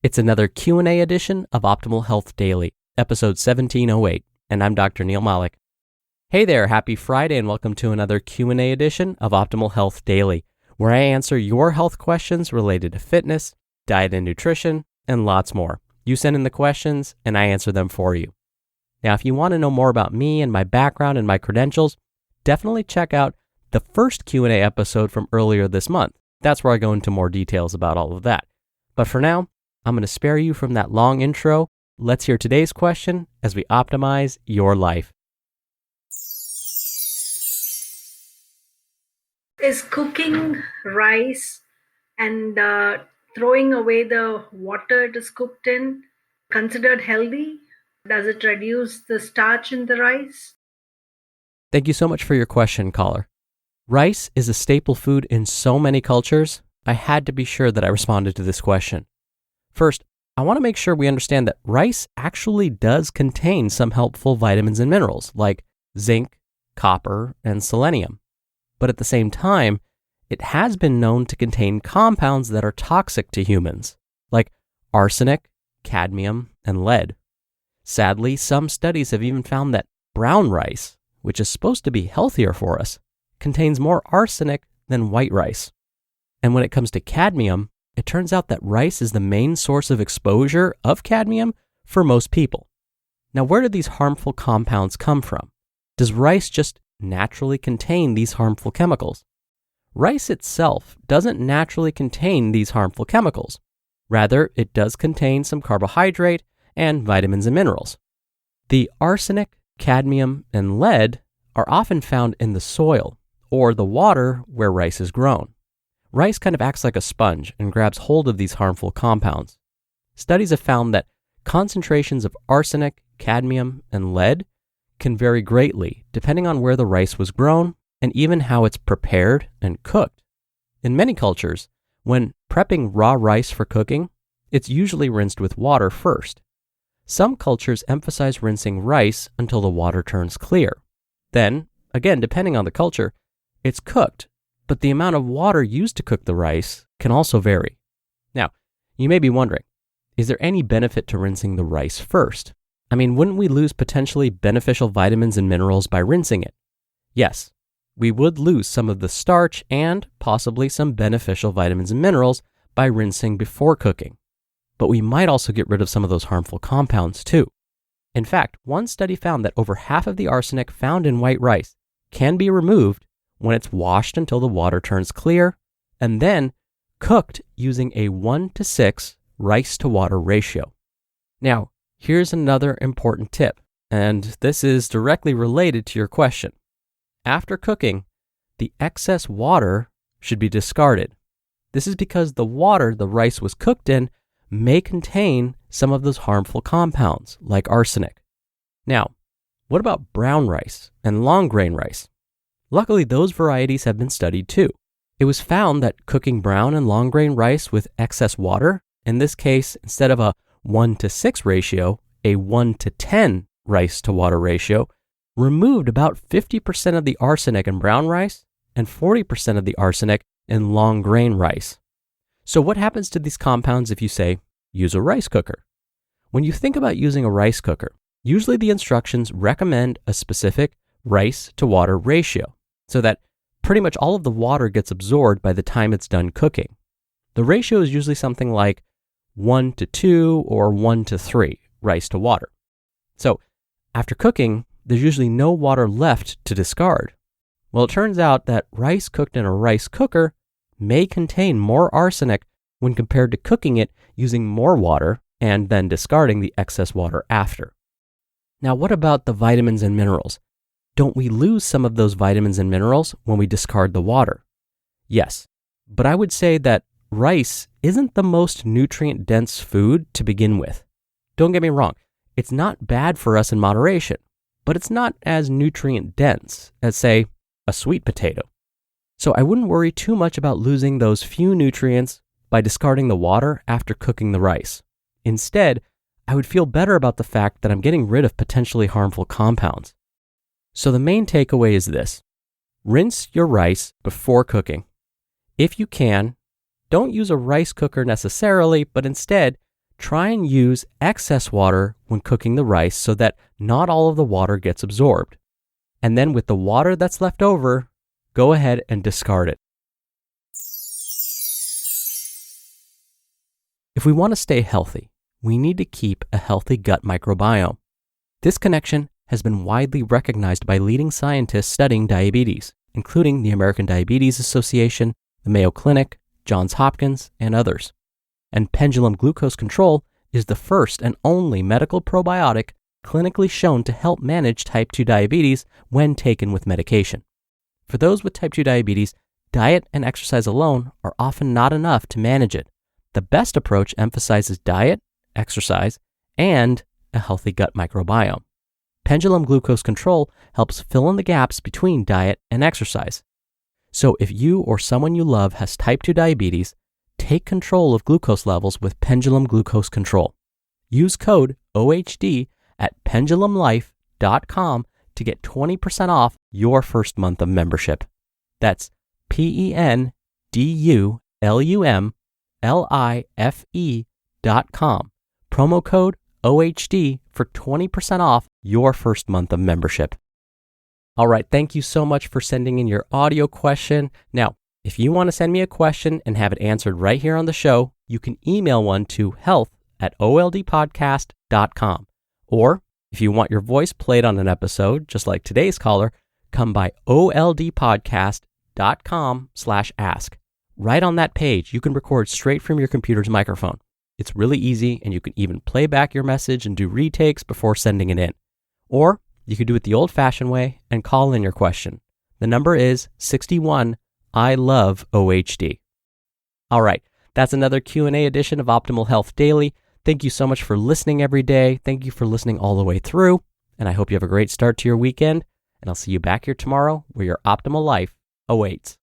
It's another Q&A edition of Optimal Health Daily, episode 1708, and I'm Dr. Neil Malik. Hey there, happy Friday and welcome to another Q&A edition of Optimal Health Daily, where I answer your health questions related to fitness, diet and nutrition, and lots more. You send in the questions and I answer them for you. Now, if you want to know more about me and my background and my credentials, definitely check out the first Q&A episode from earlier this month. That's where I go into more details about all of that. But for now, I'm going to spare you from that long intro. Let's hear today's question as we optimize your life. Is cooking rice and throwing away the water it is cooked in considered healthy? Does it reduce the starch in the rice? Thank you so much for your question, caller. Rice is a staple food in so many cultures. I had to be sure that I responded to this question. First, I want to make sure we understand that rice actually does contain some helpful vitamins and minerals like zinc, copper, and selenium. But at the same time, it has been known to contain compounds that are toxic to humans, like arsenic, cadmium, and lead. Sadly, some studies have even found that brown rice, which is supposed to be healthier for us, contains more arsenic than white rice. And when it comes to cadmium, it turns out that rice is the main source of exposure of cadmium for most people. Now, where do these harmful compounds come from? Does rice just naturally contain these harmful chemicals? Rice itself doesn't naturally contain these harmful chemicals. Rather, it does contain some carbohydrate and vitamins and minerals. The arsenic, cadmium, and lead are often found in the soil or the water where rice is grown. Rice kind of acts like a sponge and grabs hold of these harmful compounds. Studies have found that concentrations of arsenic, cadmium, and lead can vary greatly depending on where the rice was grown and even how it's prepared and cooked. In many cultures, when prepping raw rice for cooking, it's usually rinsed with water first. Some cultures emphasize rinsing rice until the water turns clear. Then, again, depending on the culture, it's cooked, but the amount of water used to cook the rice can also vary. Now, you may be wondering, is there any benefit to rinsing the rice first? I mean, wouldn't we lose potentially beneficial vitamins and minerals by rinsing it? Yes, we would lose some of the starch and possibly some beneficial vitamins and minerals by rinsing before cooking. But we might also get rid of some of those harmful compounds too. In fact, one study found that over half of the arsenic found in white rice can be removed when it's washed until the water turns clear and then cooked using a 1:6 rice to water ratio. Now, here's another important tip, and this is directly related to your question. After cooking, the excess water should be discarded. This is because the water the rice was cooked in may contain some of those harmful compounds, like arsenic. Now, what about brown rice and long grain rice? Luckily, those varieties have been studied too. It was found that cooking brown and long grain rice with excess water, in this case, instead of a 1:6 ratio, a 1:10 rice to water ratio, removed about 50% of the arsenic in brown rice and 40% of the arsenic in long grain rice. So what happens to these compounds if you say, use a rice cooker? When you think about using a rice cooker, usually the instructions recommend a specific rice to water ratio so that pretty much all of the water gets absorbed by the time it's done cooking. The ratio is usually something like 1:2 or 1:3 rice to water. So after cooking, there's usually no water left to discard. Well, it turns out that rice cooked in a rice cooker may contain more arsenic when compared to cooking it using more water and then discarding the excess water after. Now, what about the vitamins and minerals? Don't we lose some of those vitamins and minerals when we discard the water? Yes, but I would say that rice isn't the most nutrient-dense food to begin with. Don't get me wrong, it's not bad for us in moderation, but it's not as nutrient-dense as, say, a sweet potato. So I wouldn't worry too much about losing those few nutrients by discarding the water after cooking the rice. Instead, I would feel better about the fact that I'm getting rid of potentially harmful compounds. So the main takeaway is this: rinse your rice before cooking. If you can, don't use a rice cooker necessarily, but instead try and use excess water when cooking the rice so that not all of the water gets absorbed. And then with the water that's left over, go ahead and discard it. If we want to stay healthy, we need to keep a healthy gut microbiome. This connection has been widely recognized by leading scientists studying diabetes, including the American Diabetes Association, the Mayo Clinic, Johns Hopkins, and others. And pendulum glucose control is the first and only medical probiotic clinically shown to help manage type 2 diabetes when taken with medication. For those with type 2 diabetes, diet and exercise alone are often not enough to manage it. The best approach emphasizes diet, exercise, and a healthy gut microbiome. Pendulum glucose control helps fill in the gaps between diet and exercise. So if you or someone you love has type 2 diabetes, take control of glucose levels with pendulum glucose control. Use code OHD at pendulumlife.com to get 20% off your first month of membership. That's pendulumlife.com. Promo code OHD for 20% off your first month of membership. All right, thank you so much for sending in your audio question. Now, if you want to send me a question and have it answered right here on the show, you can email one to health@oldpodcast.com. Or if you want your voice played on an episode, just like today's caller, come by oldpodcast.com/ask. Right on that page, you can record straight from your computer's microphone. It's really easy, and you can even play back your message and do retakes before sending it in. Or you could do it the old-fashioned way and call in your question. The number is 61 I love OHD. All right, that's another Q&A edition of Optimal Health Daily. Thank you so much for listening every day. Thank you for listening all the way through, and I hope you have a great start to your weekend, and I'll see you back here tomorrow where your optimal life awaits.